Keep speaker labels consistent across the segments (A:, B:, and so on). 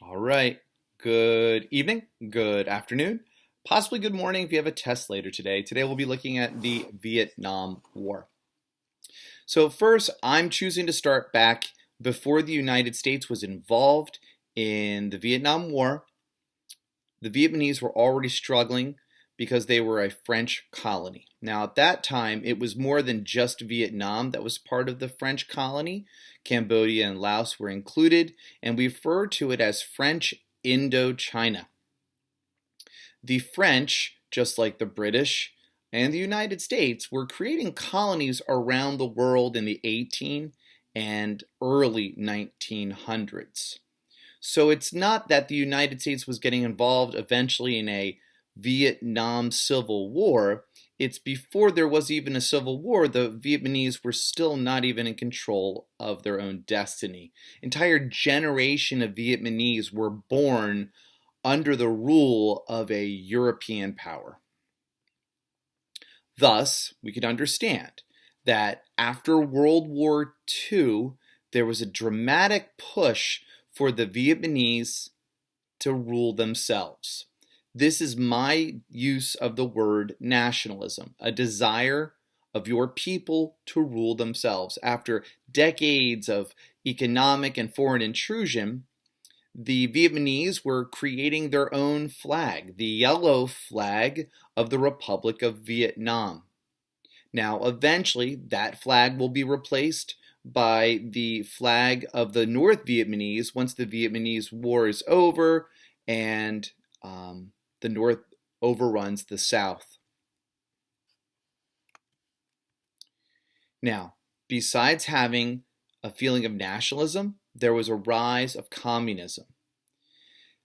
A: All right. Good evening, good afternoon, possibly good morning if you have a test later today. Today we'll be looking at the Vietnam War. So first, I'm choosing to start back before the United States was involved in the Vietnam War. The Vietnamese were already struggling because they were a French colony. Now, at that time, it was more than just Vietnam that was part of the French colony. Cambodia and Laos were included, and we refer to it as French Indochina. The French, just like the British and the United States, were creating colonies around the world in the 18 and early 1900s. So it's not that the United States was getting involved eventually in a Vietnam Civil War. It's before there was even a civil war, the Vietnamese were still not even in control of their own destiny. Entire generation of Vietnamese were born under the rule of a European power. Thus, we can understand that after World War II, there was a dramatic push for the Vietnamese to rule themselves. This is my use of the word nationalism, a desire of your people to rule themselves. After decades of economic and foreign intrusion, the Vietnamese were creating their own flag, the yellow flag of the Republic of Vietnam. Now, eventually, that flag will be replaced by the flag of the North Vietnamese once the Vietnamese War is over and the North overruns the South. Now, besides having a feeling of nationalism, there was a rise of communism.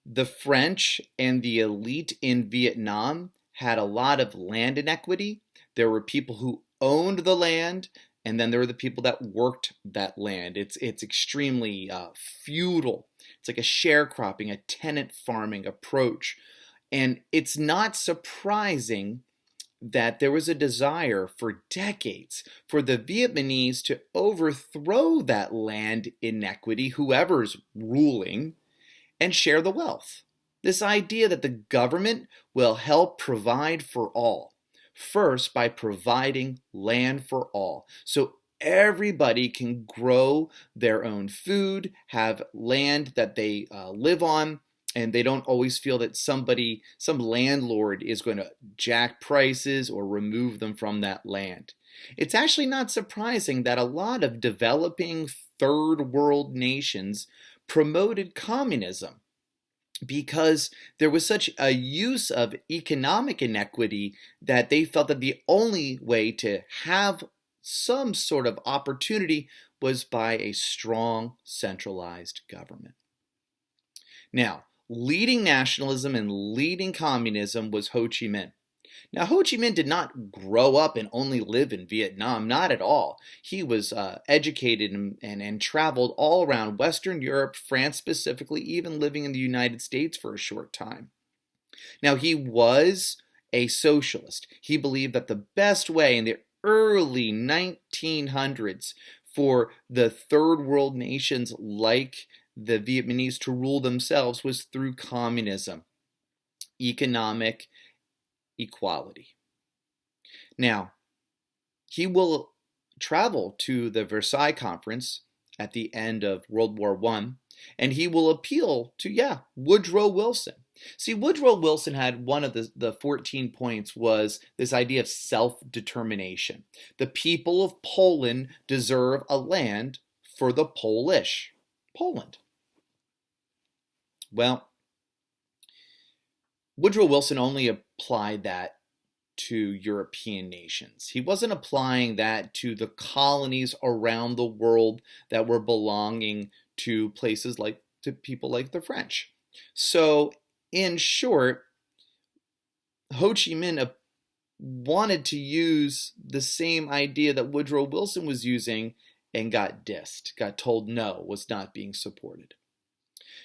A: The French and the elite in Vietnam had a lot of land inequity. There were people who owned the land, and then there were the people that worked that land. It's extremely feudal. It's like a sharecropping, a tenant farming approach. And it's not surprising that there was a desire for decades for the Vietnamese to overthrow that land inequity, whoever's ruling, and share the wealth. This idea that the government will help provide for all. First, by providing land for all. So everybody can grow their own food, have land that they live on, and they don't always feel that some landlord is going to jack prices or remove them from that land. It's actually not surprising that a lot of developing third world nations promoted communism because there was such a use of economic inequity that they felt that the only way to have some sort of opportunity was by a strong centralized government. Now, leading nationalism and leading communism was Ho Chi Minh. Now, Ho Chi Minh did not grow up and only live in Vietnam, not at all. He was educated and traveled all around Western Europe, France specifically, even living in the United States for a short time. Now, he was a socialist. He believed that the best way in the early 1900s for the third world nations like the Vietnamese to rule themselves was through communism, economic equality. Now, he will travel to the Versailles Conference at the end of World War I, and he will appeal to, Woodrow Wilson. See, Woodrow Wilson had one of the 14 points was this idea of self-determination. The people of Poland deserve a land for the Polish. Poland. Well, Woodrow Wilson only applied that to European nations. He wasn't applying that to the colonies around the world that were belonging to places like to people like the French. So, in short, Ho Chi Minh wanted to use the same idea that Woodrow Wilson was using and got dissed, got told no, was not being supported.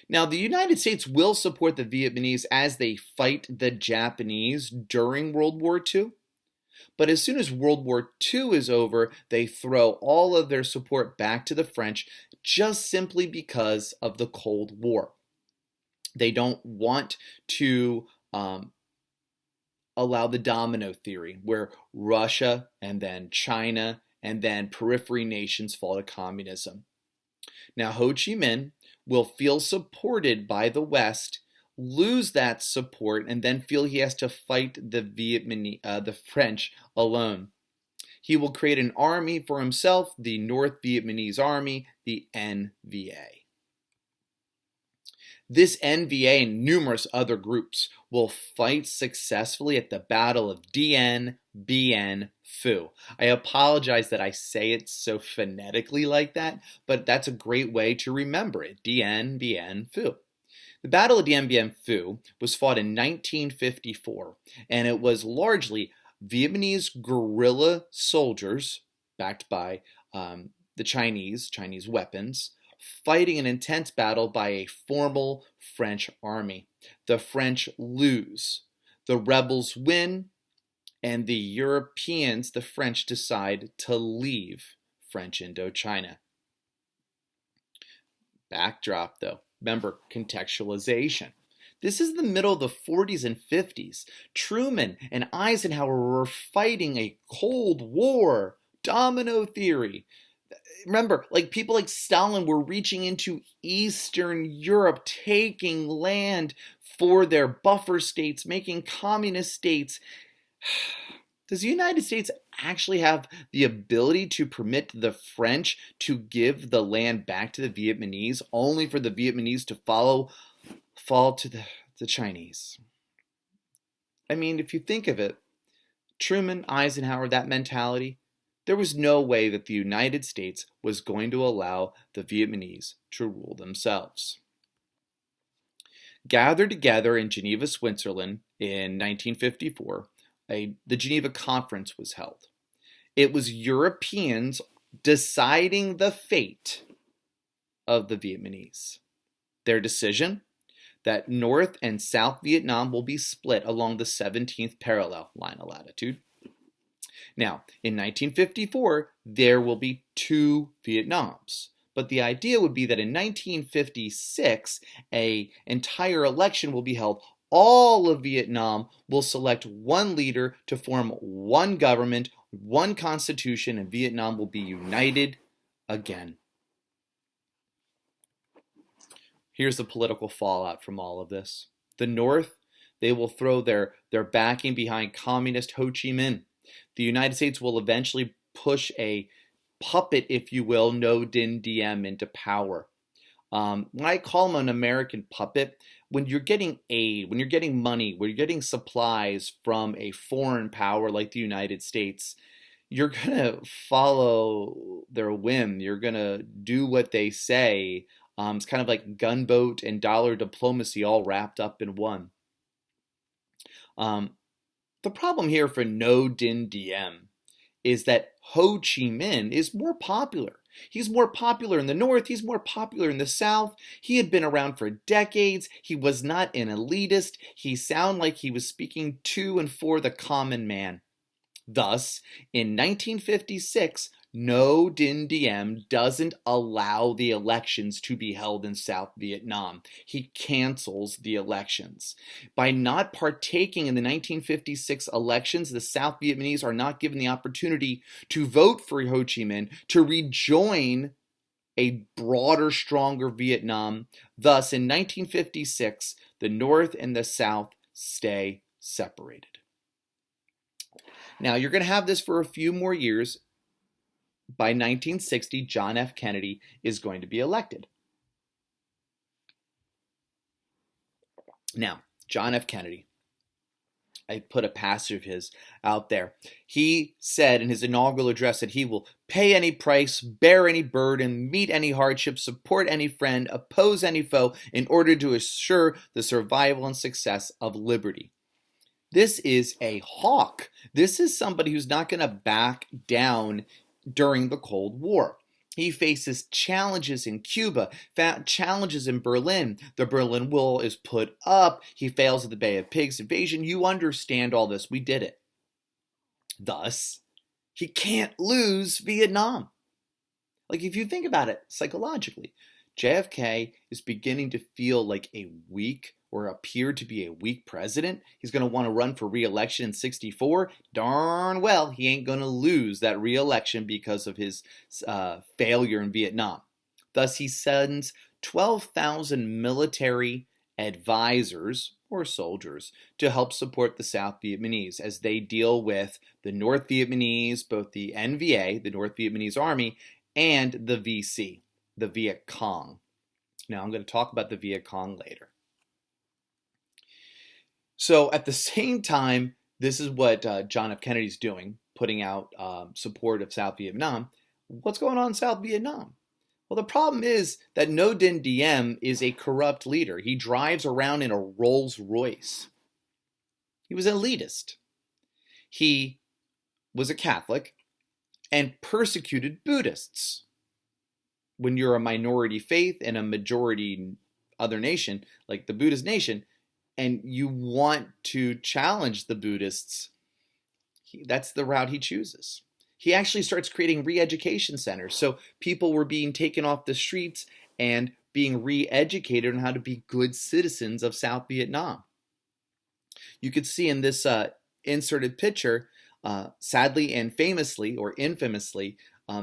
A: Now, the United States will support the Vietnamese as they fight the Japanese during World War II. But as soon as World War II is over, they throw all of their support back to the French just simply because of the Cold War. They don't want to allow the domino theory, where Russia and then China and then periphery nations fall to communism. Now, Ho Chi Minh will feel supported by the West, lose that support, and then feel he has to fight the French alone. He will create an army for himself, the North Vietnamese Army, the NVA. This NVA and numerous other groups will fight successfully at the Battle of Dien Bien Phu. I apologize that I say it so phonetically like that, but that's a great way to remember it. Dien Bien Phu. The Battle of Dien Bien Phu was fought in 1954, and it was largely Vietnamese guerrilla soldiers, backed by the Chinese weapons, fighting an intense battle by a formal French army. The French lose. The rebels win, and the Europeans, the French, decide to leave French Indochina. Backdrop, though. Remember, contextualization. This is the middle of the 40s and 50s. Truman and Eisenhower were fighting a Cold War, domino theory. Remember, like people like Stalin were reaching into Eastern Europe, taking land for their buffer states, making communist states. Does the United States actually have the ability to permit the French to give the land back to the Vietnamese, only for the Vietnamese to fall to the Chinese? I mean, if you think of it, Truman, Eisenhower, that mentality, there was no way that the United States was going to allow the Vietnamese to rule themselves. Gathered together in Geneva, Switzerland in 1954, the Geneva Conference was held. It was Europeans deciding the fate of the Vietnamese. Their decision that North and South Vietnam will be split along the 17th parallel line of latitude. Now, in 1954, there will be two Vietnams. But the idea would be that in 1956, an entire election will be held. All of Vietnam will select one leader to form one government, one constitution, and Vietnam will be united again. Here's the political fallout from all of this. The North, they will throw their backing behind communist Ho Chi Minh. The United States will eventually push a puppet, if you will, Ngo Dinh Diem into power. When I call him an American puppet, when you're getting aid, when you're getting money, when you're getting supplies from a foreign power like the United States, you're going to follow their whim. You're going to do what they say. It's kind of like gunboat and dollar diplomacy all wrapped up in one. The problem here for Ngo Dinh Diem is that Ho Chi Minh is more popular. He's more popular in the North. He's more popular in the South. He had been around for decades. He was not an elitist. He sounded like he was speaking to and for the common man. Thus, in 1956, Ngo Dinh Diem doesn't allow the elections to be held in South Vietnam. He cancels the elections. By not partaking in the 1956 elections, the South Vietnamese are not given the opportunity to vote for Ho Chi Minh to rejoin a broader, stronger Vietnam. Thus, in 1956, the North and the South stay separated. Now, you're going to have this for a few more years. By 1960, John F. Kennedy is going to be elected. Now, John F. Kennedy, I put a passage of his out there. He said in his inaugural address that he will pay any price, bear any burden, meet any hardship, support any friend, oppose any foe in order to assure the survival and success of liberty. This is a hawk. This is somebody who's not going to back down during the Cold War. He faces challenges in Cuba, challenges in Berlin. The Berlin Wall is put up. He fails at the Bay of Pigs invasion. You understand all this. We did it. Thus, he can't lose Vietnam. Like, if you think about it psychologically, JFK is beginning to feel like a weak or appear to be a weak president. He's going to want to run for re-election in 64. Darn well, he ain't going to lose that re-election because of his failure in Vietnam. Thus, he sends 12,000 military advisors or soldiers to help support the South Vietnamese as they deal with the North Vietnamese, both the NVA, the North Vietnamese Army, and the VC, the Viet Cong. Now, I'm going to talk about the Viet Cong later. So at the same time, this is what John F. Kennedy's doing, putting out support of South Vietnam. What's going on in South Vietnam? Well, the problem is that Ngo Dinh Diem is a corrupt leader. He drives around in a Rolls Royce. He was an elitist. He was a Catholic and persecuted Buddhists. When you're a minority faith in a majority other nation, like the Buddhist nation, and you want to challenge the Buddhists, that's the route he chooses. He actually starts creating re-education centers. So people were being taken off the streets and being re-educated on how to be good citizens of South Vietnam. You could see in this inserted picture, sadly and famously or infamously,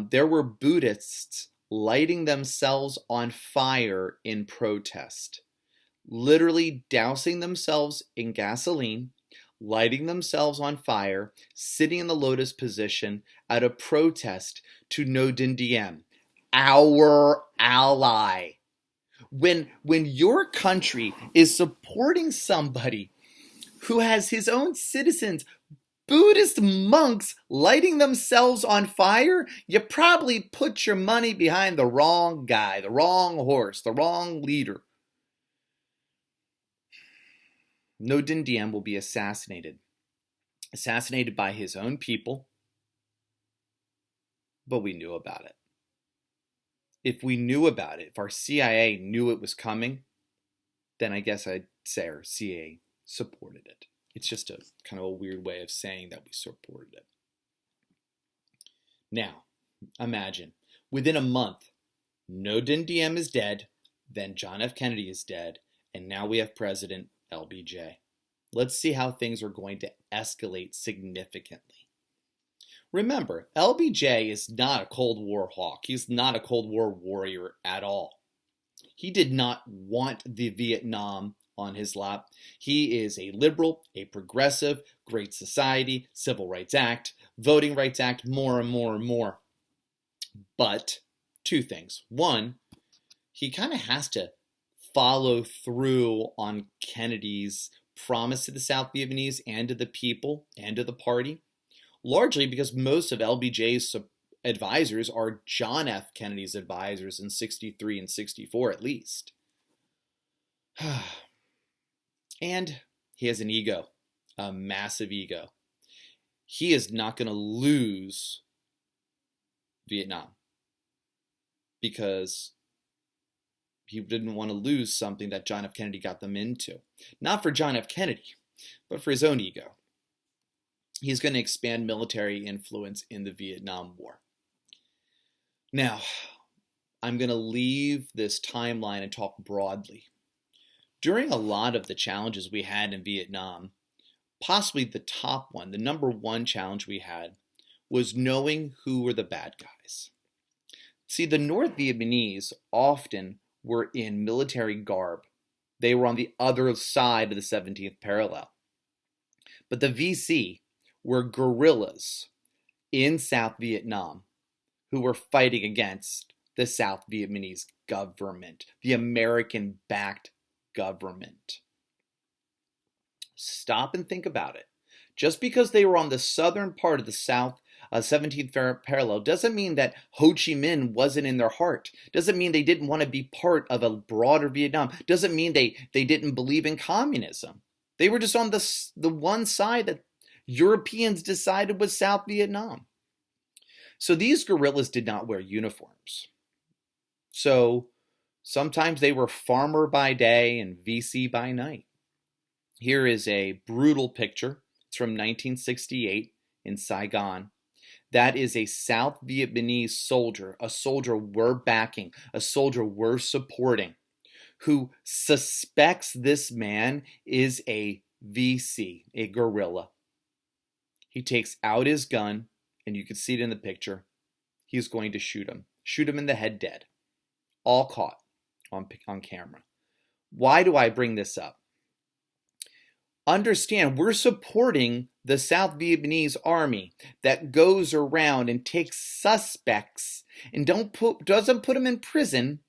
A: there were Buddhists lighting themselves on fire in protest. Literally dousing themselves in gasoline, lighting themselves on fire, sitting in the lotus position out of protest to Ngo Dinh Diem, our ally. When your country is supporting somebody who has his own citizens, Buddhist monks, lighting themselves on fire, you probably put your money behind the wrong guy, the wrong horse, the wrong leader. Ngo Dinh Diem will be assassinated by his own people, but we knew about it. If we knew about it, if our CIA knew it was coming, then I guess I'd say our CIA supported it. It's just a kind of a weird way of saying that we supported it. Now, imagine, within a month, Ngo Dinh Diem is dead, then John F. Kennedy is dead, and now we have President LBJ. Let's see how things are going to escalate significantly. Remember, LBJ is not a Cold War hawk. He's not a Cold War warrior at all. He did not want the Vietnam on his lap. He is a liberal, a progressive, Great Society, Civil Rights Act, Voting Rights Act, more and more and more. But two things. One, he kind of has to follow through on Kennedy's promise to the South Vietnamese and to the people and to the party, largely because most of LBJ's advisors are John F. Kennedy's advisors in 63 and 64 at least. And he has an ego, a massive ego. He is not going to lose Vietnam because he didn't want to lose something that John F. Kennedy got them into. Not for John F. Kennedy, but for his own ego. He's going to expand military influence in the Vietnam War. Now, I'm going to leave this timeline and talk broadly. During a lot of the challenges we had in Vietnam, possibly the top one, the number one challenge we had, was knowing who were the bad guys. See, the North Vietnamese often were in military garb. They were on the other side of the 17th parallel. But the VC were guerrillas in South Vietnam who were fighting against the South Vietnamese government, the American-backed government. Stop and think about it. Just because they were on the southern part of the South 17th parallel doesn't mean that Ho Chi Minh wasn't in their heart. Doesn't mean they didn't want to be part of a broader Vietnam. Doesn't mean they didn't believe in communism. They were just on the one side that Europeans decided was South Vietnam. So these guerrillas did not wear uniforms. So sometimes they were farmer by day and VC by night. Here is a brutal picture. It's from 1968 in Saigon. That is a South Vietnamese soldier, a soldier we're backing, a soldier we're supporting, who suspects this man is a VC, a guerrilla. He takes out his gun, and you can see it in the picture. He's going to shoot him in the head dead, all caught on camera. Why do I bring this up? Understand, we're supporting the South Vietnamese army that goes around and takes suspects and doesn't put them in prison,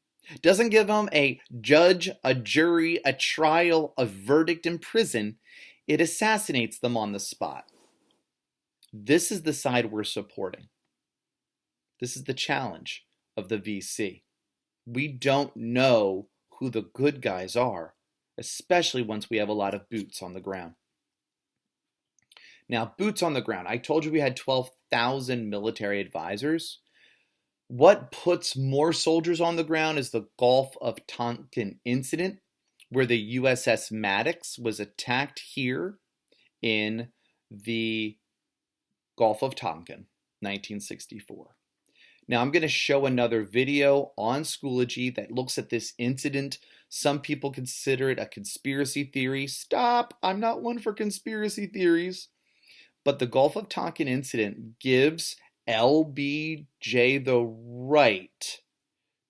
A: doesn't give them a judge, a jury, a trial, a verdict in prison. It assassinates them on the spot. This is the side we're supporting. This is the challenge of the VC. We don't know who the good guys are, especially once we have a lot of boots on the ground. Now, boots on the ground. I told you we had 12,000 military advisors. What puts more soldiers on the ground is the Gulf of Tonkin incident, where the USS Maddox was attacked here in the Gulf of Tonkin, 1964. Now, I'm going to show another video on Schoology that looks at this incident. Some people consider it a conspiracy theory. Stop! I'm not one for conspiracy theories. But the Gulf of Tonkin incident gives LBJ the right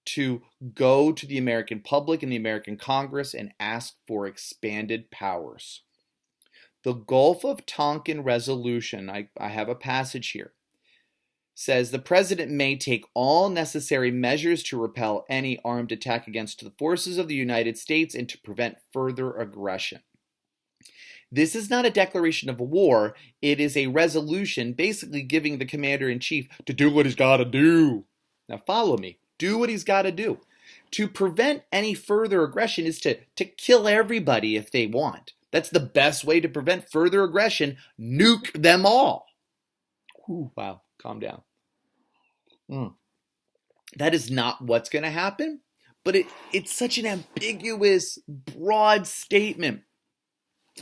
A: to go to the American public and the American Congress and ask for expanded powers. The Gulf of Tonkin resolution, I have a passage here, says the president may take all necessary measures to repel any armed attack against the forces of the United States and to prevent further aggression. This is not a declaration of war. It is a resolution basically giving the commander-in-chief to do what he's got to do. Now follow me. Do what he's got to do. To prevent any further aggression is to kill everybody if they want. That's the best way to prevent further aggression. Nuke them all. Ooh, wow. Calm down. That is not what's going to happen, but it's such an ambiguous, broad statement.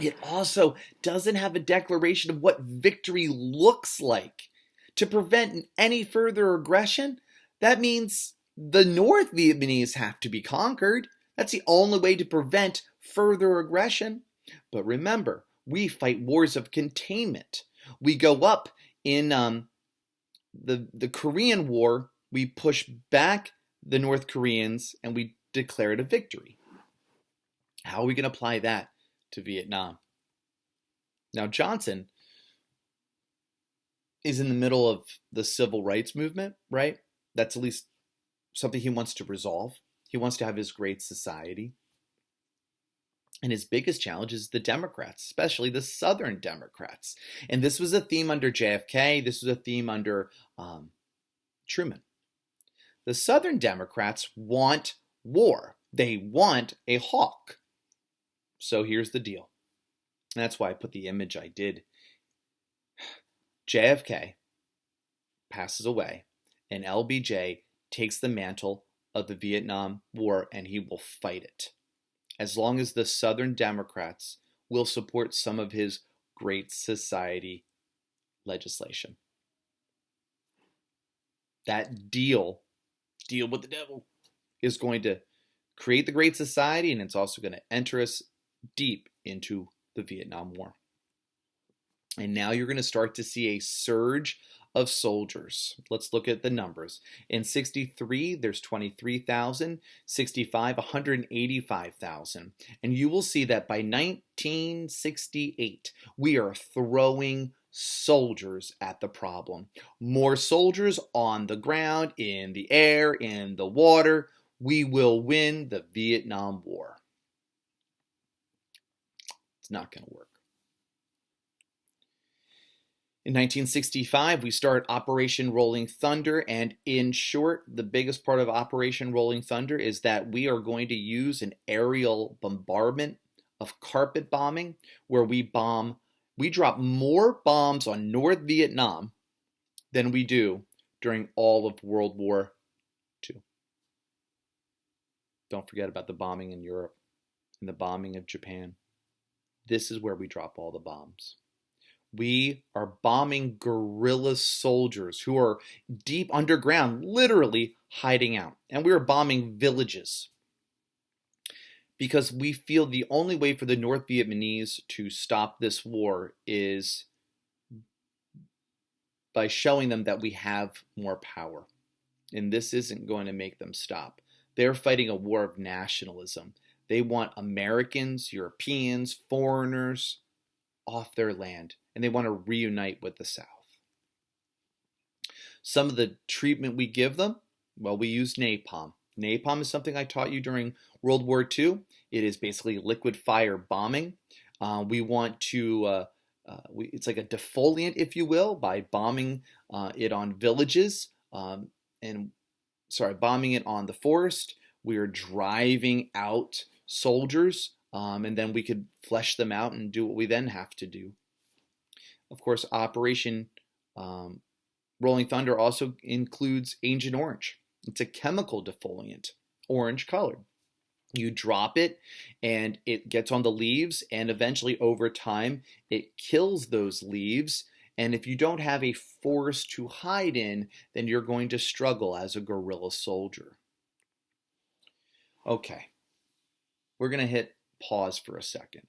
A: It also doesn't have a declaration of what victory looks like. To prevent any further aggression, that means the North Vietnamese have to be conquered. That's the only way to prevent further aggression. But remember, we fight wars of containment. We go up in the Korean War, we push back the North Koreans and we declare it a victory. How are we going to apply that to Vietnam? Now, Johnson is in the middle of the civil rights movement, right? That's at least something he wants to resolve. He wants to have his great society. And his biggest challenge is the Democrats, especially the Southern Democrats. And this was a theme under JFK. This was a theme under Truman. The Southern Democrats want war. They want a hawk. So here's the deal. And that's why I put the image I did. JFK passes away, and LBJ takes the mantle of the Vietnam War, and he will fight it, as long as the Southern Democrats will support some of his Great Society legislation. That deal with the devil, is going to create the Great Society, and it's also going to enter us deep into the Vietnam War. And now you're going to start to see a surge of soldiers. Let's look at the numbers. In 63, there's 23,000. 65, 185,000. And you will see that by 1968, we are throwing soldiers at the problem. More soldiers on the ground, in the air, in the water. We will win the Vietnam War. It's not going to work. In 1965, we start Operation Rolling Thunder, and in short, the biggest part of Operation Rolling Thunder is that we are going to use an aerial bombardment of carpet bombing, where we drop more bombs on North Vietnam than we do during all of World War II. Don't forget about the bombing in Europe and the bombing of Japan. This is where we drop all the bombs. We are bombing guerrilla soldiers who are deep underground, literally hiding out. And we are bombing villages because we feel the only way for the North Vietnamese to stop this war is by showing them that we have more power. And this isn't going to make them stop. They're fighting a war of nationalism. They want Americans, Europeans, foreigners off their land, and they want to reunite with the South. Some of the treatment we give them, well, we use napalm. Napalm is something I taught you during World War II. It is basically liquid fire bombing. We want to, it's like a defoliant, if you will, by bombing it on villages bombing it on the forest. We are driving out soldiers, and then we could flesh them out and do what we then have to do. Of course, Operation Rolling Thunder also includes Agent Orange. It's a chemical defoliant, orange colored. You drop it and it gets on the leaves, and eventually over time it kills those leaves. And if you don't have a forest to hide in, then you're going to struggle as a guerrilla soldier. Okay, we're going to hit pause for a second.